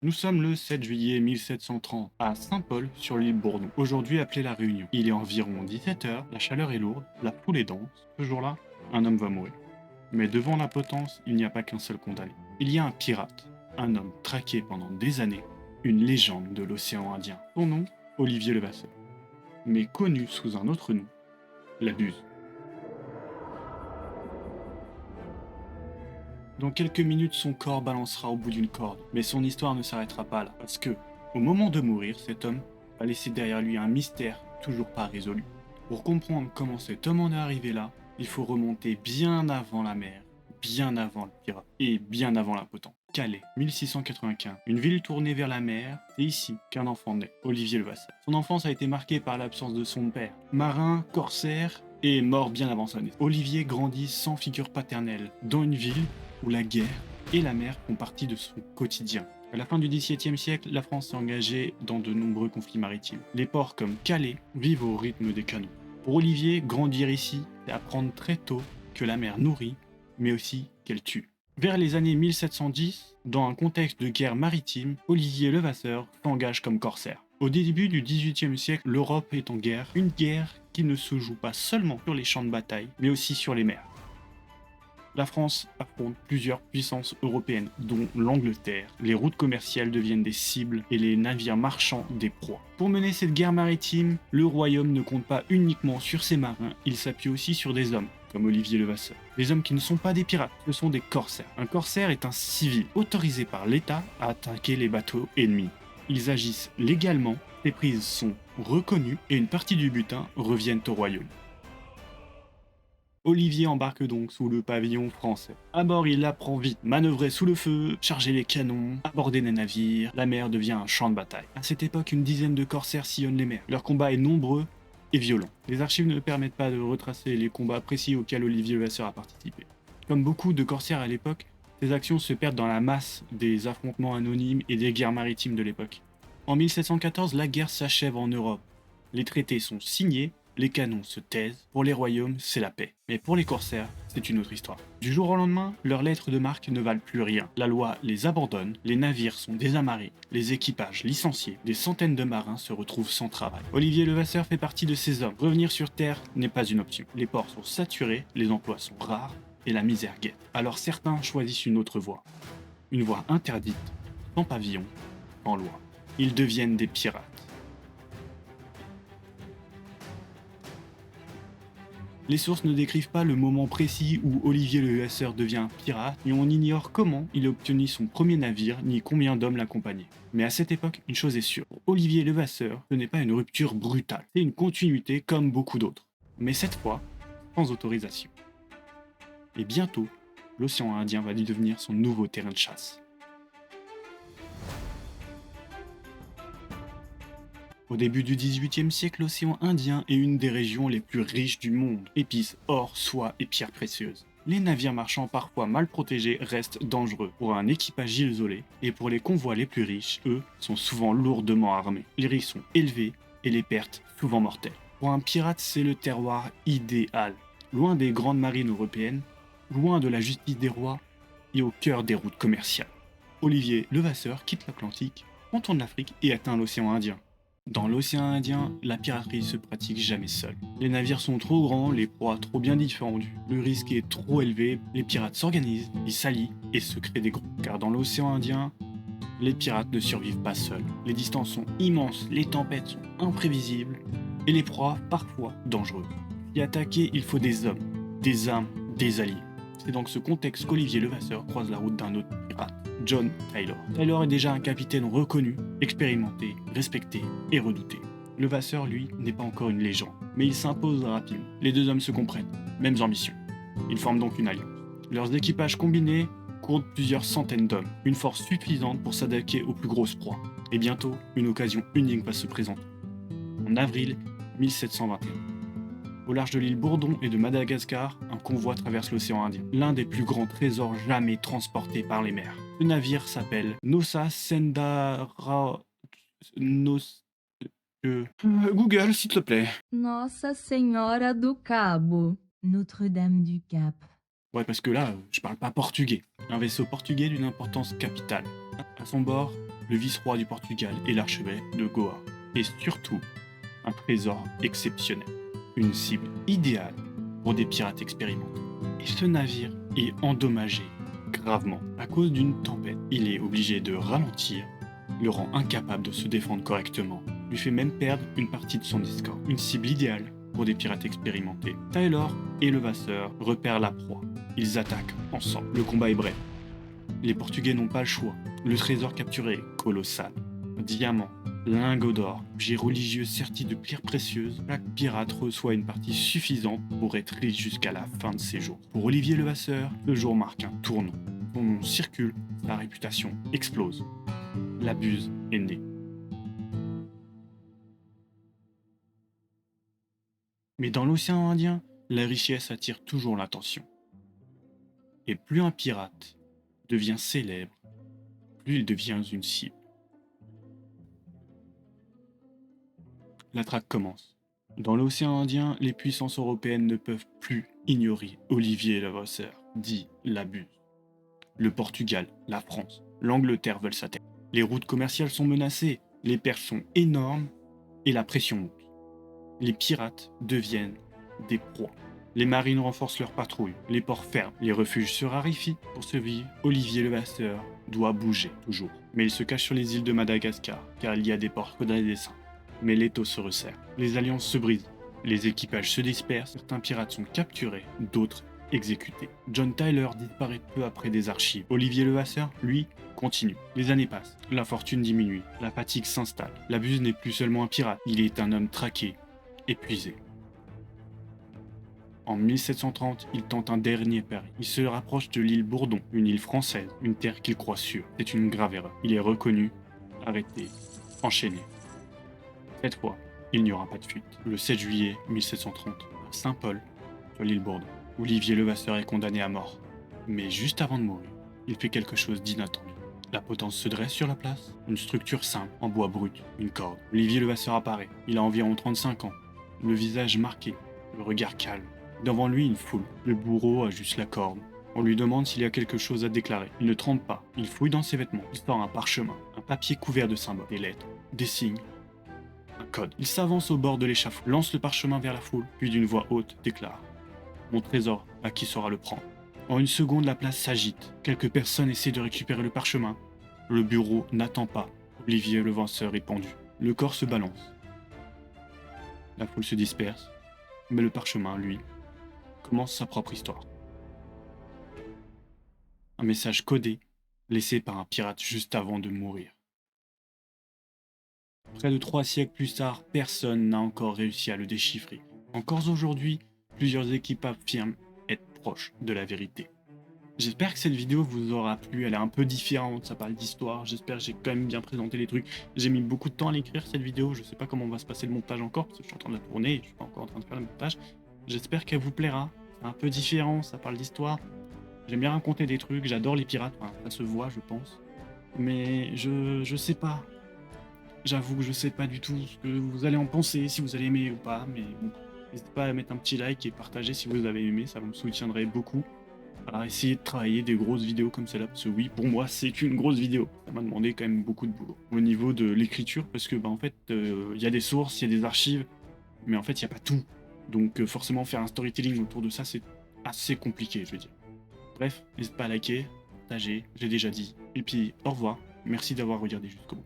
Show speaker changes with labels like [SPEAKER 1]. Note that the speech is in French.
[SPEAKER 1] Nous sommes le 7 juillet 1730 à Saint-Paul sur l'île Bourdon, aujourd'hui appelée La Réunion. Il est environ 17 heures, la chaleur est lourde, la foule est dense. Ce jour-là, un homme va mourir. Mais devant la potence, il n'y a pas qu'un seul condamné. Il y a un pirate, un homme traqué pendant des années, une légende de l'océan Indien. Son nom, Olivier Levasseur, mais connu sous un autre nom, la Buse. Dans quelques minutes, son corps balancera au bout d'une corde, mais son histoire ne s'arrêtera pas là, parce que, au moment de mourir, cet homme va laisser derrière lui un mystère toujours pas résolu. Pour comprendre comment cet homme en est arrivé là, il faut remonter bien avant la mer, bien avant le pirate, et bien avant l'impotent. Calais, 1695. Une ville tournée vers la mer, c'est ici qu'un enfant naît, Olivier Levasseur. Son enfance a été marquée par l'absence de son père. Marin, corsaire, et mort bien avant sa naissance. Olivier grandit sans figure paternelle, dans une ville où la guerre et la mer font partie de son quotidien. À la fin du XVIIe siècle, la France s'est engagée dans de nombreux conflits maritimes. Les ports comme Calais vivent au rythme des canons. Pour Olivier, grandir ici, c'est apprendre très tôt que la mer nourrit, mais aussi qu'elle tue. Vers les années 1710, dans un contexte de guerre maritime, Olivier Levasseur s'engage comme corsaire. Au début du XVIIIe siècle, l'Europe est en guerre, une guerre qui ne se joue pas seulement sur les champs de bataille, mais aussi sur les mers. La France affronte plusieurs puissances européennes, dont l'Angleterre. Les routes commerciales deviennent des cibles et les navires marchands des proies. Pour mener cette guerre maritime, le royaume ne compte pas uniquement sur ses marins, il s'appuie aussi sur des hommes, comme Olivier Levasseur. Des hommes qui ne sont pas des pirates, ce sont des corsaires. Un corsaire est un civil autorisé par l'État à attaquer les bateaux ennemis. Ils agissent légalement, les prises sont reconnues et une partie du butin reviennent au royaume. Olivier embarque donc sous le pavillon français. À bord, il apprend vite manœuvrer sous le feu, charger les canons, aborder des navires. La mer devient un champ de bataille. À cette époque, une dizaine de corsaires sillonnent les mers. Leur combat est nombreux et violent. Les archives ne permettent pas de retracer les combats précis auxquels Olivier Levasseur a participé. Comme beaucoup de corsaires à l'époque, ces actions se perdent dans la masse des affrontements anonymes et des guerres maritimes de l'époque. En 1714, la guerre s'achève en Europe. Les traités sont signés, les canons se taisent, pour les royaumes, c'est la paix. Mais pour les corsaires, c'est une autre histoire. Du jour au lendemain, leurs lettres de marque ne valent plus rien. La loi les abandonne, les navires sont désamarrés, les équipages licenciés, des centaines de marins se retrouvent sans travail. Olivier Levasseur fait partie de ces hommes. Revenir sur Terre n'est pas une option. Les ports sont saturés, les emplois sont rares, et la misère guette. Alors certains choisissent une autre voie. Une voie interdite, sans pavillon, sans loi. Ils deviennent des pirates. Les sources ne décrivent pas le moment précis où Olivier Levasseur devient pirate, et on ignore comment il a obtenu son premier navire, ni combien d'hommes l'accompagnaient. Mais à cette époque, une chose est sûre, pour Olivier Levasseur, ce n'est pas une rupture brutale, c'est une continuité comme beaucoup d'autres. Mais cette fois, sans autorisation. Et bientôt, l'océan Indien va devenir son nouveau terrain de chasse. Au début du XVIIIe siècle, l'océan Indien est une des régions les plus riches du monde. Épices, or, soie et pierres précieuses. Les navires marchands parfois mal protégés restent dangereux pour un équipage isolé, et pour les convois les plus riches, eux, sont souvent lourdement armés. Les risques sont élevés et les pertes souvent mortelles. Pour un pirate, c'est le terroir idéal. Loin des grandes marines européennes, loin de la justice des rois et au cœur des routes commerciales. Olivier Levasseur quitte l'Atlantique, contourne l'Afrique et atteint l'océan Indien. Dans l'océan Indien, la piraterie se pratique jamais seule. Les navires sont trop grands, les proies trop bien défendues, le risque est trop élevé, les pirates s'organisent, ils s'allient et se créent des groupes. Car dans l'océan Indien, les pirates ne survivent pas seuls. Les distances sont immenses, les tempêtes sont imprévisibles et les proies parfois dangereuses. Y attaquer, il faut des hommes, des armes, des alliés. C'est dans ce contexte qu'Olivier Levasseur croise la route d'un autre pirate, John Taylor. Taylor est déjà un capitaine reconnu, expérimenté, respecté et redouté. Levasseur, lui, n'est pas encore une légende, mais il s'impose rapidement. Les deux hommes se comprennent, mêmes ambitions. Ils forment donc une alliance. Leurs équipages combinés comptent plusieurs centaines d'hommes, une force suffisante pour s'attaquer aux plus grosses proies. Et bientôt, une occasion unique va se présenter. En avril 1721. Au large de l'île Bourdon et de Madagascar, un convoi traverse l'océan Indien, l'un des plus grands trésors jamais transportés par les mers. Ce navire s'appelle Nossa Sendara... Google, s'il te plaît.
[SPEAKER 2] Nossa Senhora do Cabo.
[SPEAKER 3] Notre-Dame du Cap.
[SPEAKER 1] Ouais, parce que là, je parle pas portugais. Un vaisseau portugais d'une importance capitale. À son bord, le vice-roi du Portugal et l'archevêque de Goa. Et surtout, un trésor exceptionnel. Une cible idéale pour des pirates expérimentés. Et ce navire est endommagé gravement à cause d'une tempête. Il est obligé de ralentir, le rend incapable de se défendre correctement, lui fait même perdre une partie de son escorte. Une cible idéale pour des pirates expérimentés. Taylor et Levasseur repèrent la proie. Ils attaquent ensemble. Le combat est bref. Les Portugais n'ont pas le choix. Le trésor capturé est colossal. Diamants, lingots d'or, objets religieux sertis de pierres précieuses, chaque pirate reçoit une partie suffisante pour être riche jusqu'à la fin de ses jours. Pour Olivier Levasseur, le jour marque un tournant. Son nom circule, sa réputation explose. La Buse est née. Mais dans l'océan Indien, la richesse attire toujours l'attention. Et plus un pirate devient célèbre, plus il devient une cible. La traque commence. Dans l'océan Indien, les puissances européennes ne peuvent plus ignorer Olivier Levasseur, dit la Buse. Le Portugal, la France, l'Angleterre veulent sa tête. Les routes commerciales sont menacées, les pertes sont énormes et la pression monte. Les pirates deviennent des proies. Les marines renforcent leurs patrouilles, les ports ferment, les refuges se raréfient. Pour survivre, Olivier Levasseur doit bouger, toujours. Mais il se cache sur les îles de Madagascar, car il y a des ports clandestins. Mais l'étau se resserre, les alliances se brisent, les équipages se dispersent, certains pirates sont capturés, d'autres exécutés. John Tyler disparaît peu après des archives. Olivier Levasseur, lui, continue. Les années passent, la fortune diminue, la fatigue s'installe. La Buse n'est plus seulement un pirate, il est un homme traqué, épuisé. En 1730, il tente un dernier pari. Il se rapproche de l'île Bourdon, une île française, une terre qu'il croit sûre. C'est une grave erreur. Il est reconnu, arrêté, enchaîné. Cette fois, il n'y aura pas de fuite. Le 7 juillet 1730, à Saint-Paul, sur l'île Bourdon, Olivier Levasseur est condamné à mort. Mais juste avant de mourir, il fait quelque chose d'inattendu. La potence se dresse sur la place, une structure simple, en bois brut, une corde. Olivier Levasseur apparaît. Il a environ 35 ans, le visage marqué, le regard calme. Devant lui, une foule. Le bourreau ajuste la corde. On lui demande s'il y a quelque chose à déclarer. Il ne tremble pas. Il fouille dans ses vêtements. Il sort un parchemin, un papier couvert de symboles, des lettres, des signes, un code. Il s'avance au bord de l'échafaud, lance le parchemin vers la foule, puis d'une voix haute déclare « Mon trésor, à qui saura le prendre ?» En une seconde, la place s'agite. Quelques personnes essaient de récupérer le parchemin. Le bureau n'attend pas. Olivier Levasseur est pendu. Le corps se balance. La foule se disperse, mais le parchemin, lui, commence sa propre histoire. Un message codé, laissé par un pirate juste avant de mourir. Près de 3 siècles plus tard, personne n'a encore réussi à le déchiffrer. Encore aujourd'hui, plusieurs équipes affirment être proches de la vérité. J'espère que cette vidéo vous aura plu, elle est un peu différente, ça parle d'histoire, j'espère que j'ai quand même bien présenté les trucs. J'ai mis beaucoup de temps à l'écrire cette vidéo, je sais pas comment va se passer le montage encore, parce que je suis en train de la tourner et je suis pas encore en train de faire le montage. J'espère qu'elle vous plaira, c'est un peu différent, ça parle d'histoire. J'aime bien raconter des trucs, j'adore les pirates, enfin, ça se voit je pense. Mais je sais pas. J'avoue que je sais pas du tout ce que vous allez en penser, si vous allez aimer ou pas, mais bon. N'hésitez pas à mettre un petit like et partager si vous avez aimé, ça me soutiendrait beaucoup. Alors essayez de travailler des grosses vidéos comme celle-là, parce que oui, pour moi c'est une grosse vidéo. Ça m'a demandé quand même beaucoup de boulot. Au niveau de l'écriture, parce que en fait, il y a des sources, il y a des archives, mais en fait il n'y a pas tout. Donc forcément faire un storytelling autour de ça, c'est assez compliqué, je veux dire. Bref, n'hésitez pas à liker, partager, j'ai déjà dit. Et puis au revoir, merci d'avoir regardé jusqu'au bout.